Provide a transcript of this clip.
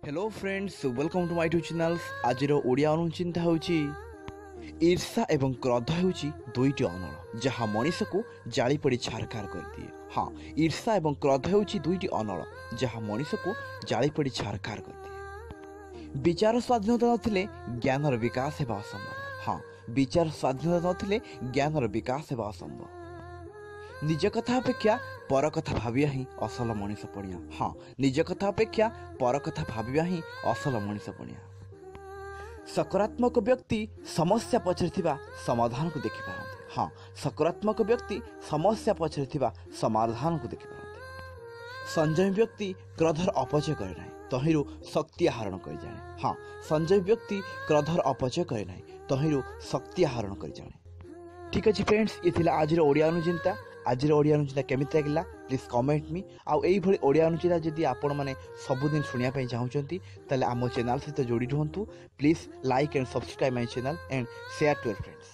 Hello friends welcome to my YouTube channel. आज ओडिया अनुचिंता होची ईर्षा एवं क्रोध होची दुईटी अनल जहाँ मनीष को जाली पड़ी छारखार कर दिए। हाँ, ईर्षा एवं क्रोध होची दुईटी अनल जहाँ मनीष को जाली पड़ी छारखार कर दिए। विचार स्वाधीनता नथिले ज्ञानर विकास हेबा असंभव। हाँ, विचार स्वाधीनता नथिले ज्ञानर विकास हेबा असंभव। निज कथा अपेक्षा पर कथा भाविया ही असल मनीष पणिया। हाँ, निज कथा अपेक्षा पर कथा भाविया ही असल मनीष पणिया। सकारात्मक व्यक्ति समस्या पछरे थिबा समाधान को देखि पारନ୍ତି। हाँ, सकारात्मक व्यक्ति समस्या पछरे थिबा समाधान को देखि पारନ୍ତି। संजय व्यक्ति क्रोधर अपचय करे नाही, तहिरु शक्ति आहरण करि जाने। हाँ, संजय व्यक्ति क्रोधर अपचय करे नाही, तहिरु शक्ति आहरण करि जाने। ठीक अच्छे फ्रेंड्स, ये थिला आज ओडिया अनुचिंता। आज ओडिया अनुचिंता केमिति लागिला प्लीज कमेंट मी। आउ एई भली ओडिया अनुचिंता जदि आपण माने सबुदिन सुनिया पई चाहुचंती ताले आम चैनल सहित जोड़ी रुहंतु। Please like and subscribe my channel and share to your friends.